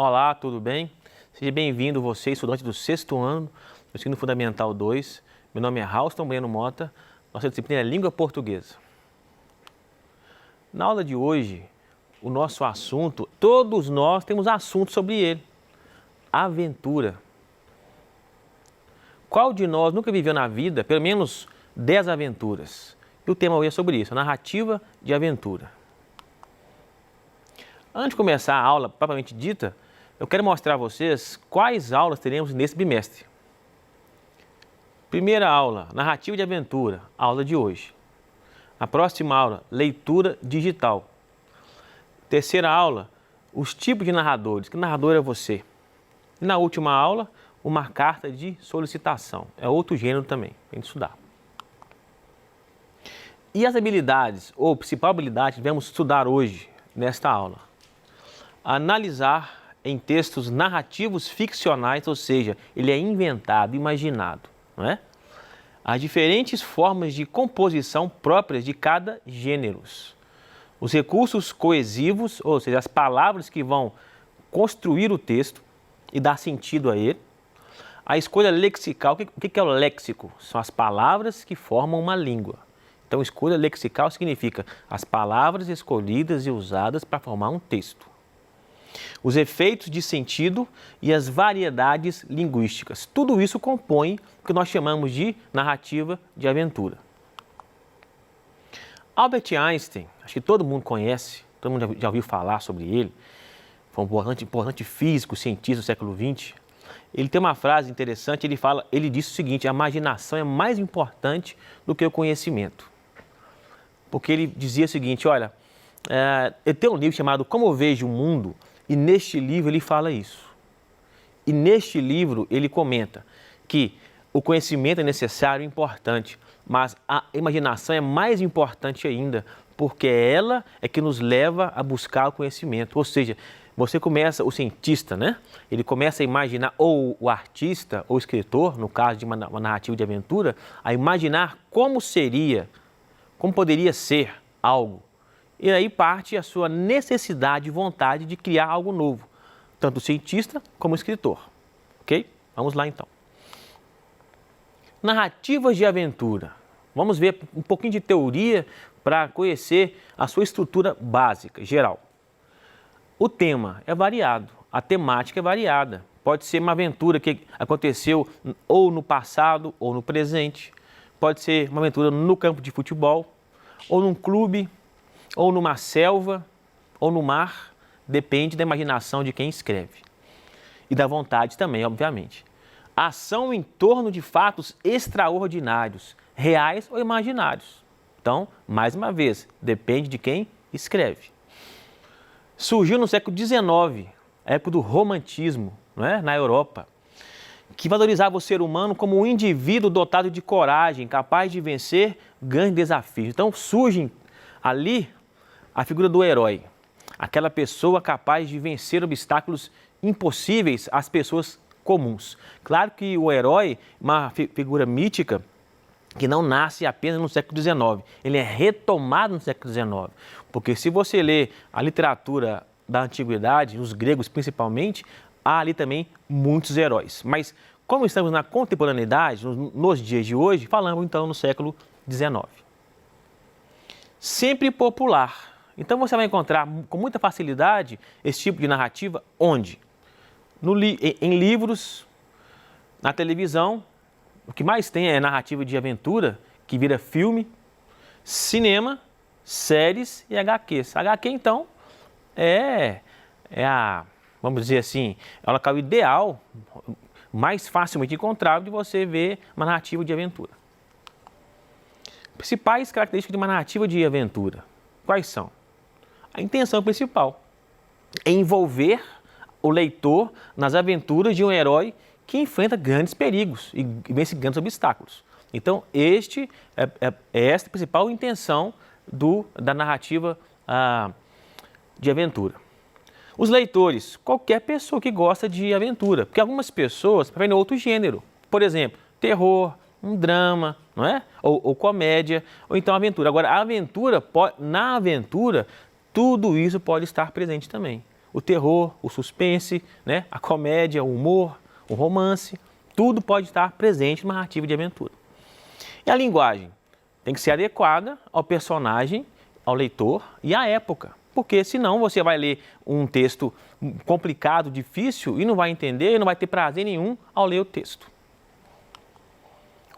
Olá, tudo bem? Seja bem-vindo você, estudante do 6º ano do Ensino Fundamental 2. Meu nome é Rauston Bueno Mota, nossa disciplina é Língua Portuguesa. Na aula de hoje, o nosso assunto, todos nós temos assunto sobre ele, aventura. Qual de nós nunca viveu na vida pelo menos 10 aventuras? E o tema hoje é sobre isso, narrativa de aventura. Antes de começar a aula propriamente dita, eu quero mostrar a vocês quais aulas teremos nesse bimestre. Primeira aula, narrativa de aventura, aula de hoje. Na próxima aula, leitura digital. Terceira aula, os tipos de narradores. Que narrador é você? E na última aula, uma carta de solicitação. É outro gênero também, tem que estudar. E as habilidades, ou principal habilidade que devemos estudar hoje, nesta aula? Analisar em textos narrativos ficcionais, ou seja, ele é inventado, imaginado, não é? As diferentes formas de composição próprias de cada gênero. Os recursos coesivos, ou seja, as palavras que vão construir o texto e dar sentido a ele. A escolha lexical, o que é o léxico? São as palavras que formam uma língua. Então, escolha lexical significa as palavras escolhidas e usadas para formar um texto. Os efeitos de sentido e as variedades linguísticas. Tudo isso compõe o que nós chamamos de narrativa de aventura. Albert Einstein, acho que todo mundo conhece, todo mundo já ouviu falar sobre ele, foi um importante físico, cientista do século XX. Ele tem uma frase interessante, ele disse o seguinte: a imaginação é mais importante do que o conhecimento. Porque ele dizia o seguinte, olha, eu tenho um livro chamado Como Eu Vejo o Mundo, e neste livro ele fala isso. E neste livro ele comenta que o conhecimento é necessário e importante, mas a imaginação é mais importante ainda, porque ela é que nos leva a buscar o conhecimento. Ou seja, você começa, o cientista, né? Ele começa a imaginar, ou o artista, ou o escritor, no caso de uma narrativa de aventura, a imaginar como seria, como poderia ser algo. E aí parte a sua necessidade e vontade de criar algo novo, tanto o cientista como o escritor. Ok? Vamos lá então. Narrativas de aventura. Vamos ver um pouquinho de teoria para conhecer a sua estrutura básica, geral. O tema é variado, a temática é variada. Pode ser uma aventura que aconteceu ou no passado ou no presente. Pode ser uma aventura no campo de futebol, ou num clube, ou numa selva, ou no mar, depende da imaginação de quem escreve. E da vontade também, obviamente. Ação em torno de fatos extraordinários, reais ou imaginários. Então, mais uma vez, depende de quem escreve. Surgiu no século XIX, a época do romantismo, não é? Na Europa, que valorizava o ser humano como um indivíduo dotado de coragem, capaz de vencer grandes desafios. Então, surge ali a figura do herói, aquela pessoa capaz de vencer obstáculos impossíveis às pessoas comuns. Claro que o herói é uma figura mítica que não nasce apenas no século XIX, ele é retomado no século XIX, porque se você ler a literatura da antiguidade, os gregos principalmente, há ali também muitos heróis. Mas como estamos na contemporaneidade, nos dias de hoje, falamos então no século XIX. Sempre popular. Então você vai encontrar com muita facilidade esse tipo de narrativa onde? Em livros, na televisão, o que mais tem é narrativa de aventura, que vira filme, cinema, séries e HQs. HQ, então, vamos dizer assim, é o local ideal, mais facilmente encontrável de você ver uma narrativa de aventura. Principais características de uma narrativa de aventura, quais são? A intenção principal é envolver o leitor nas aventuras de um herói que enfrenta grandes perigos e vence grandes obstáculos. Então, esta é a principal intenção da narrativa de aventura. Os leitores, qualquer pessoa que gosta de aventura, porque algumas pessoas preferem outro gênero. Por exemplo, terror, um drama, não é? Ou comédia, ou então aventura. Agora, na aventura, tudo isso pode estar presente também. o terror, o suspense, né? A comédia, o humor, o romance, tudo pode estar presente numa narrativa de aventura. E a linguagem tem que ser adequada ao personagem, ao leitor e à época, porque senão você vai ler um texto complicado, difícil e não vai entender e não vai ter prazer nenhum ao ler o texto.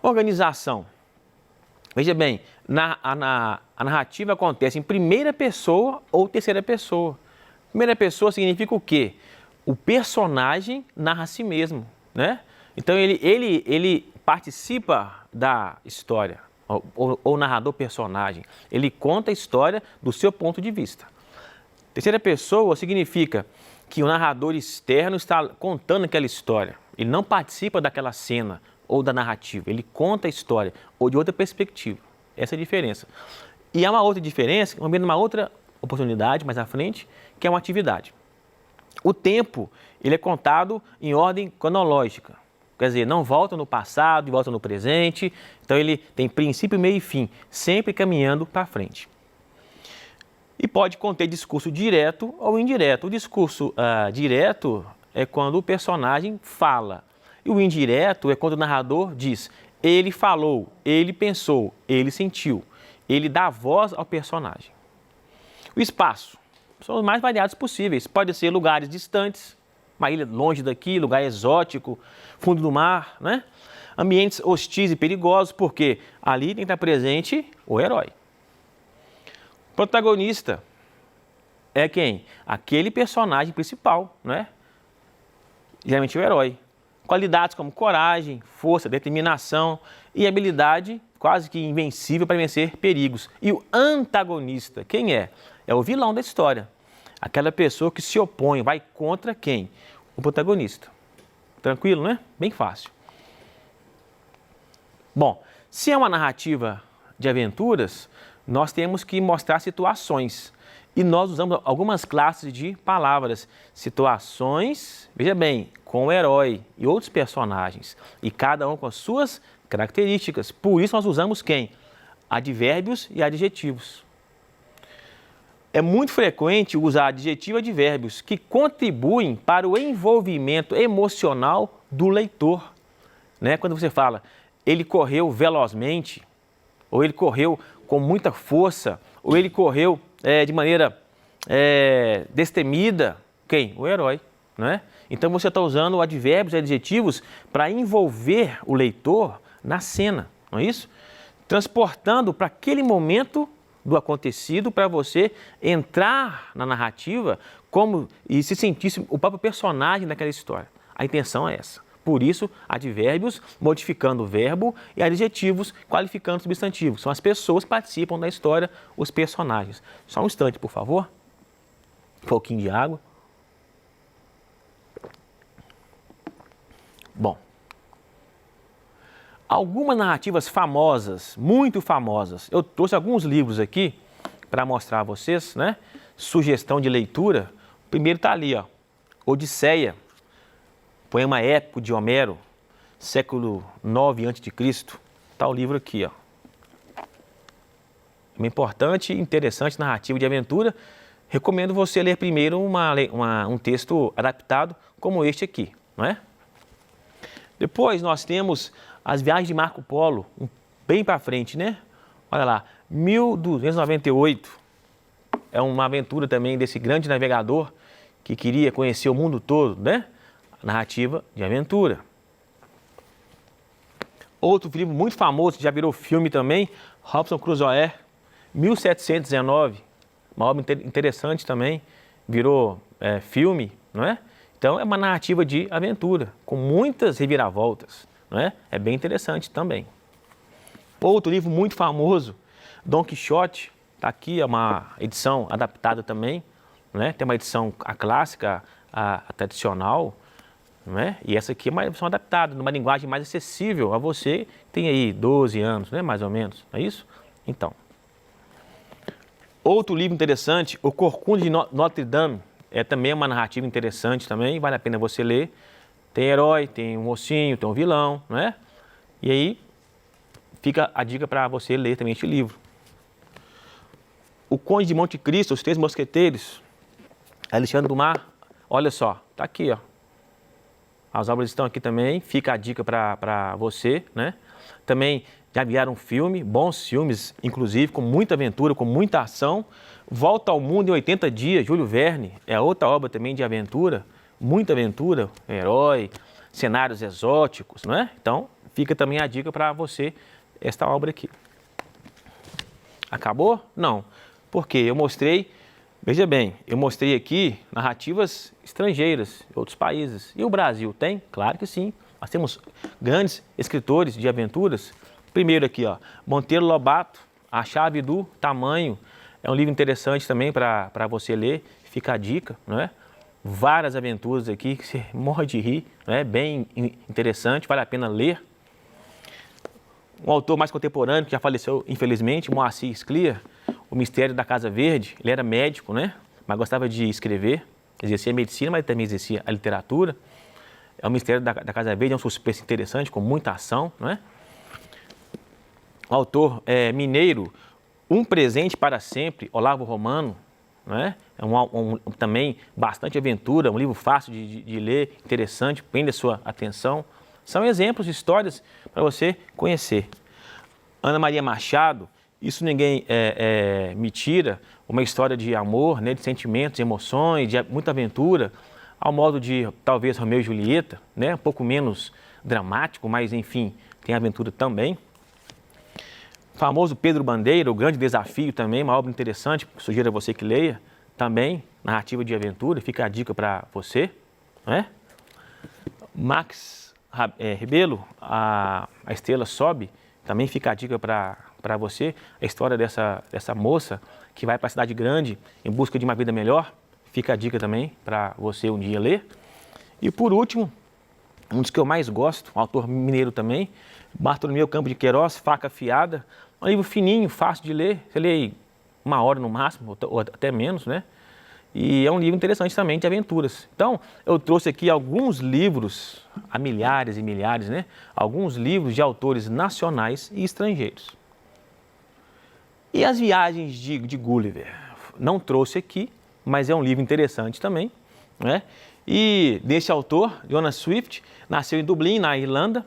Organização. Veja bem, a narrativa acontece em primeira pessoa ou terceira pessoa. Primeira pessoa significa o quê? O personagem narra a si mesmo, né? Então ele participa da história, ou narrador personagem. Ele conta a história do seu ponto de vista. Terceira pessoa significa que o narrador externo está contando aquela história. Ele não participa daquela cena ou da narrativa. Ele conta a história ou de outra perspectiva. Essa é a diferença. E há uma outra diferença, uma outra oportunidade mais à frente, que é uma atividade. O tempo, ele é contado em ordem cronológica. Quer dizer, não volta no passado e volta no presente. Então ele tem princípio, meio e fim, sempre caminhando para frente. E pode conter discurso direto ou indireto. O discurso direto é quando o personagem fala. E o indireto é quando o narrador diz, ele falou, ele pensou, ele sentiu. Ele dá voz ao personagem. O espaço são os mais variados possíveis. Pode ser lugares distantes, uma ilha longe daqui, lugar exótico, fundo do mar, né? Ambientes hostis e perigosos, porque ali tem que estar presente o herói. Protagonista é quem? Aquele personagem principal, né? Geralmente o herói. Qualidades como coragem, força, determinação e habilidade quase que invencível para vencer perigos. E o antagonista, quem é? É o vilão da história. Aquela pessoa que se opõe, vai contra quem? O protagonista. Tranquilo, né? Bem fácil. Bom, se é uma narrativa de aventuras, nós temos que mostrar situações. E nós usamos algumas classes de palavras. Situações, veja bem, com o herói e outros personagens. E cada um com as suas características. Por isso nós usamos quem? Advérbios e adjetivos. É muito frequente usar adjetivo e advérbios que contribuem para o envolvimento emocional do leitor. Né? Quando você fala, ele correu velozmente, ou ele correu com muita força, ou ele correu de maneira destemida. Quem? O herói. Né? Então você está usando advérbios e adjetivos para envolver o leitor na cena, não é isso? Transportando para aquele momento do acontecido para você entrar na narrativa e se sentisse o próprio personagem daquela história. A intenção é essa. Por isso, advérbios modificando o verbo e adjetivos qualificando o substantivo. São as pessoas que participam da história, os personagens. Só um instante, por favor. Um pouquinho de água. Bom. Algumas narrativas famosas, muito famosas. Eu trouxe alguns livros aqui para mostrar a vocês, né? Sugestão de leitura. O primeiro está ali, ó. Odisseia, poema épico de Homero, século IX a.C. Está o livro aqui, ó. Uma importante e interessante narrativa de aventura. Recomendo você ler primeiro um texto adaptado como este aqui, não é? Depois nós temos As Viagens de Marco Polo, bem para frente, né? Olha lá, 1298. É uma aventura também desse grande navegador que queria conhecer o mundo todo, né? Narrativa de aventura. Outro livro muito famoso, que já virou filme também, Robinson Crusoe, 1719. Uma obra interessante também, virou filme, não é? Então é uma narrativa de aventura, com muitas reviravoltas, não é? É bem interessante também. Outro livro muito famoso, Dom Quixote, está aqui, é uma edição adaptada também, não é? Tem uma edição clássica, a tradicional, não é? E essa aqui é uma edição adaptada, numa linguagem mais acessível a você, que tem aí 12 anos, né? Mais ou menos, não é isso? Então. Outro livro interessante, O Corcunda de Notre Dame, é também uma narrativa interessante também, vale a pena você ler. Tem herói, tem um mocinho, tem um vilão, não é? E aí fica a dica para você ler também este livro. O Conde de Monte Cristo, Os Três Mosqueteiros, Alexandre Dumas, olha só, tá aqui, ó. As obras estão aqui também, fica a dica para você, né? Também já vieram filme, bons filmes, inclusive, com muita aventura, com muita ação. Volta ao Mundo em 80 Dias, Júlio Verne, é outra obra também de aventura, muita aventura, herói, cenários exóticos, não é? Então, fica também a dica para você, esta obra aqui. Acabou? Não. Porque eu mostrei, veja bem, eu mostrei aqui narrativas estrangeiras, de outros países. E o Brasil tem? Claro que sim. Nós temos grandes escritores de aventuras. Primeiro aqui, ó, Monteiro Lobato, A Chave do Tamanho. É um livro interessante também para você ler, fica a dica, não é? Várias aventuras aqui que você morre de rir, não é? Bem interessante, vale a pena ler. Um autor mais contemporâneo, que já faleceu, infelizmente, Moacir Scliar, O Mistério da Casa Verde. Ele era médico, né? Mas gostava de escrever, exercia a medicina, mas também exercia a literatura. É O Mistério da Casa Verde, é um suspense interessante, com muita ação, não é? O autor mineiro, Um Presente para Sempre, Olavo Romano, não é? É também bastante aventura, um livro fácil de ler, interessante, prende a sua atenção. São exemplos de histórias para você conhecer. Ana Maria Machado, Isso Ninguém Me Tira, uma história de amor, né, de sentimentos, emoções, de muita aventura, ao modo de, talvez, Romeu e Julieta, né, um pouco menos dramático, mas, enfim, tem aventura também. O famoso Pedro Bandeira, O Grande Desafio também, uma obra interessante, sugiro a você que leia, também, narrativa de aventura, fica a dica para você, né? Max Rebelo, a Estrela Sobe, também fica a dica para você, a história dessa moça que vai para a cidade grande em busca de uma vida melhor, fica a dica também para você um dia ler. E por último, um dos que eu mais gosto, um autor mineiro também, Bartolomeu Campos de Queiroz, Faca Afiada, um livro fininho, fácil de ler, você lê 1 hora no máximo, ou até menos, né? E é um livro interessante também de aventuras. Então, eu trouxe aqui alguns livros, há milhares e milhares, né? Alguns livros de autores nacionais e estrangeiros. E as viagens de Gulliver? Não trouxe aqui, mas é um livro interessante também, né? E desse autor, Jonas Swift, nasceu em Dublin, na Irlanda,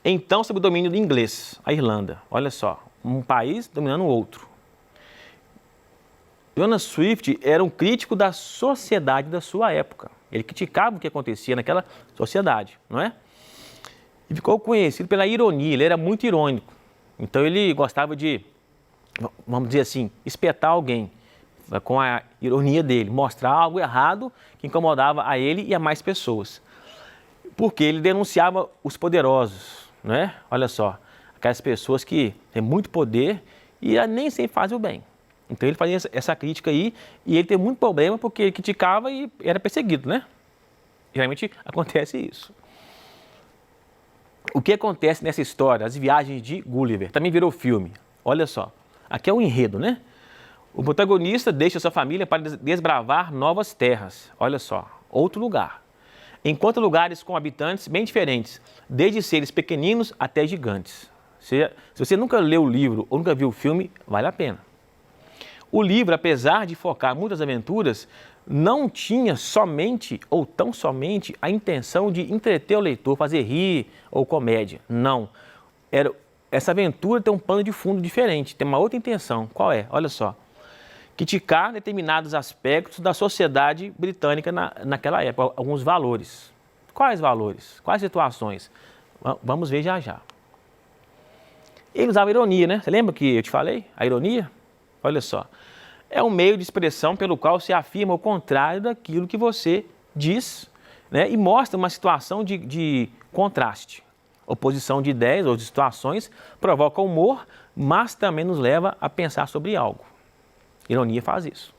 então sob o domínio do inglês, a Irlanda. Olha só, um país dominando o outro. Jonas Swift era um crítico da sociedade da sua época. Ele criticava o que acontecia naquela sociedade, não é? E ficou conhecido pela ironia, ele era muito irônico. Então ele gostava de, vamos dizer assim, espetar alguém com a ironia dele, mostrar algo errado que incomodava a ele e a mais pessoas. Porque ele denunciava os poderosos, não é? Olha só, aquelas pessoas que têm muito poder e nem sempre fazem o bem. Então ele fazia essa crítica aí e ele teve muito problema porque ele criticava e era perseguido, né? Geralmente acontece isso. O que acontece nessa história, as viagens de Gulliver, também virou filme. Olha só, aqui é o enredo, né? O protagonista deixa sua família para desbravar novas terras. Olha só, outro lugar. Encontra lugares com habitantes bem diferentes, desde seres pequeninos até gigantes. Se você nunca leu o livro ou nunca viu o filme, vale a pena. O livro, apesar de focar muitas aventuras, não tinha somente ou tão somente a intenção de entreter o leitor, fazer rir ou comédia. Não. Essa aventura tem um pano de fundo diferente, tem uma outra intenção. Qual é? Olha só. Criticar determinados aspectos da sociedade britânica naquela época, alguns valores. Quais valores? Quais situações? Vamos ver já já. Ele usava ironia, né? Você lembra que eu te falei? A ironia? Olha só. É um meio de expressão pelo qual se afirma o contrário daquilo que você diz, né? E mostra uma situação de contraste. Oposição de ideias ou de situações provoca humor, mas também nos leva a pensar sobre algo. Ironia faz isso.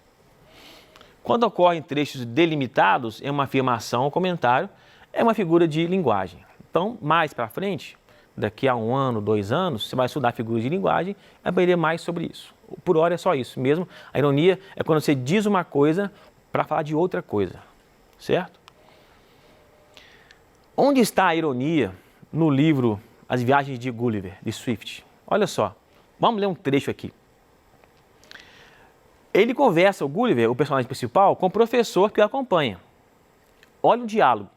Quando ocorrem trechos delimitados em uma afirmação ou comentário, é uma figura de linguagem. Então, mais para frente, daqui a 1 ano, 2 anos, você vai estudar figuras de linguagem e aprender mais sobre isso. Por hora é só isso mesmo. A ironia é quando você diz uma coisa para falar de outra coisa, certo? Onde está a ironia no livro As Viagens de Gulliver, de Swift? Olha só, vamos ler um trecho aqui. Ele conversa, o Gulliver, o personagem principal, com o professor que o acompanha. Olha o diálogo.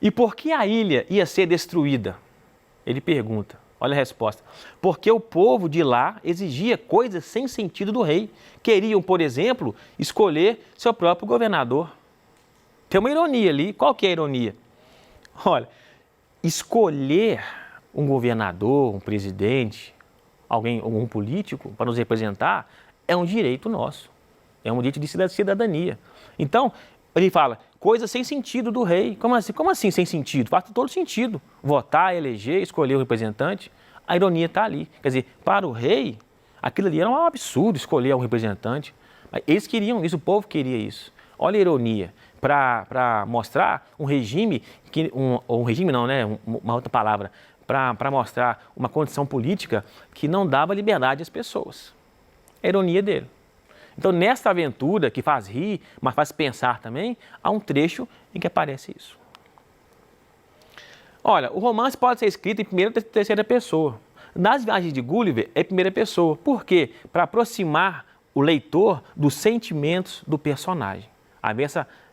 E por que a ilha ia ser destruída? Ele pergunta. Olha a resposta. Porque o povo de lá exigia coisas sem sentido do rei. Queriam, por exemplo, escolher seu próprio governador. Tem uma ironia ali. Qual que é a ironia? Olha, escolher um governador, um presidente, algum político para nos representar é um direito nosso. É um direito de cidadania. Então, ele fala, coisa sem sentido do rei. Como assim? Como assim sem sentido? Faz todo sentido. Votar, eleger, escolher o representante. A ironia está ali. Quer dizer, para o rei, aquilo ali era um absurdo escolher um representante. Eles queriam isso, o povo queria isso. Olha a ironia. Para mostrar um regime, um regime não, né? Uma outra palavra. Para mostrar uma condição política que não dava liberdade às pessoas. É a ironia dele. Então, nesta aventura, que faz rir, mas faz pensar também, há um trecho em que aparece isso. Olha, o romance pode ser escrito em primeira ou terceira pessoa. Nas viagens de Gulliver, é em primeira pessoa. Por quê? Para aproximar o leitor dos sentimentos do personagem. Haver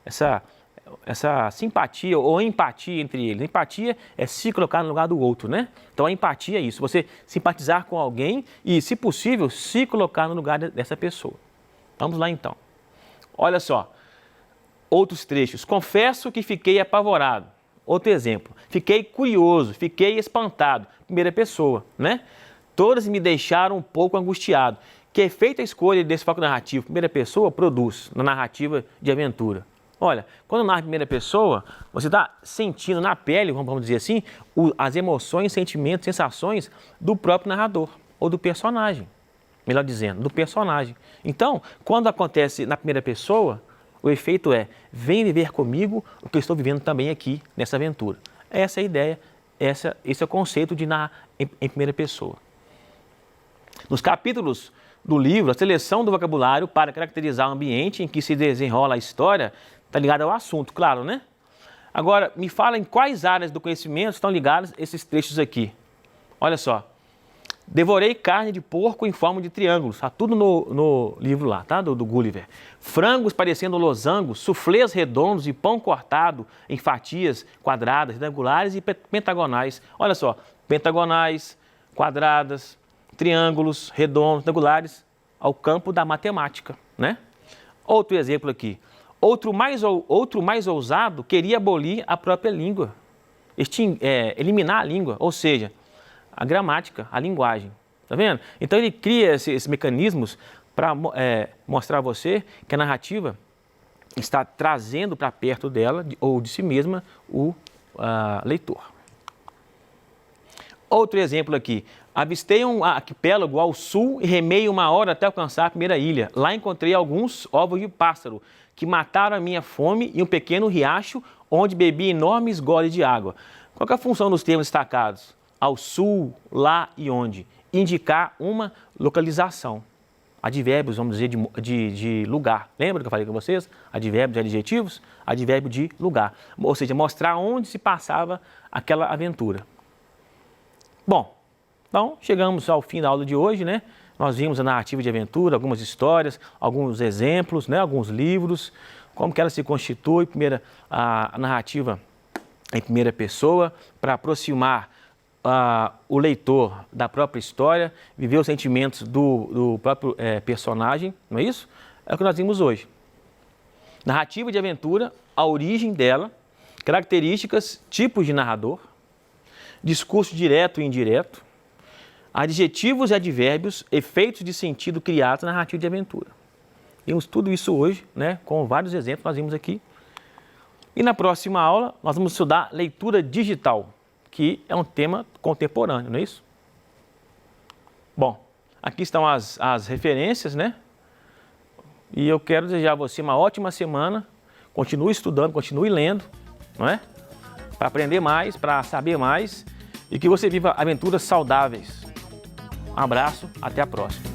essa simpatia ou empatia entre eles. Empatia é se colocar no lugar do outro, né? Então a empatia é isso, você simpatizar com alguém e, se possível, se colocar no lugar dessa pessoa. Vamos lá então. Olha só, outros trechos. Confesso que fiquei apavorado. Outro exemplo. Fiquei curioso, fiquei espantado. Primeira pessoa, né? Todas me deixaram um pouco angustiado. Que efeito a escolha desse foco narrativo, primeira pessoa, produz na narrativa de aventura? Olha, quando narra em primeira pessoa, você está sentindo na pele, vamos dizer assim, as emoções, sentimentos, sensações do próprio narrador ou do personagem. Melhor dizendo, do personagem. Então, quando acontece na primeira pessoa, o efeito é, vem viver comigo o que eu estou vivendo também aqui nessa aventura. Essa é a ideia, esse é o conceito de narrar em primeira pessoa. Nos capítulos do livro, a seleção do vocabulário para caracterizar o ambiente em que se desenrola a história está ligada ao assunto, claro, né? Agora, me fala em quais áreas do conhecimento estão ligados esses trechos aqui. Olha só. Devorei carne de porco em forma de triângulos. Está tudo no livro lá, tá? Do Gulliver. Frangos parecendo losangos, suflês redondos e pão cortado em fatias quadradas, retangulares e pentagonais. Olha só, pentagonais, quadradas, triângulos, redondos, retangulares, ao campo da matemática, né? Outro exemplo aqui. Outro mais ousado queria abolir a própria língua, eliminar a língua, ou seja, a gramática, a linguagem. Tá vendo? Então ele cria esses mecanismos para mostrar a você que a narrativa está trazendo para perto dela ou de si mesma o leitor. Outro exemplo aqui. Avistei um arquipélago ao sul e remei 1 hora até alcançar a primeira ilha. Lá encontrei alguns ovos de pássaro que mataram a minha fome e um pequeno riacho onde bebi enormes goles de água. Qual é a função dos termos destacados? Ao sul, lá e onde? Indicar uma localização. Advérbios, vamos dizer, de lugar. Lembra que eu falei com vocês? Advérbios e adjetivos? Advérbio de lugar. Ou seja, mostrar onde se passava aquela aventura. Bom, então chegamos ao fim da aula de hoje, né? Nós vimos a narrativa de aventura, algumas histórias, alguns exemplos, né? Alguns livros, como que ela se constitui, primeiro a narrativa em primeira pessoa, para aproximar o leitor da própria história, viver os sentimentos do próprio personagem, não é isso? É o que nós vimos hoje. Narrativa de aventura, a origem dela, características, tipos de narrador, discurso direto e indireto, adjetivos e advérbios, efeitos de sentido criados na narrativa de aventura. Vimos tudo isso hoje, né, com vários exemplos que nós vimos aqui. E na próxima aula nós vamos estudar leitura digital, que é um tema contemporâneo, não é isso? Bom, aqui estão as referências, né? E eu quero desejar a você uma ótima semana. Continue estudando, continue lendo, não é? Para aprender mais, para saber mais e que você viva aventuras saudáveis. Um abraço, até a próxima.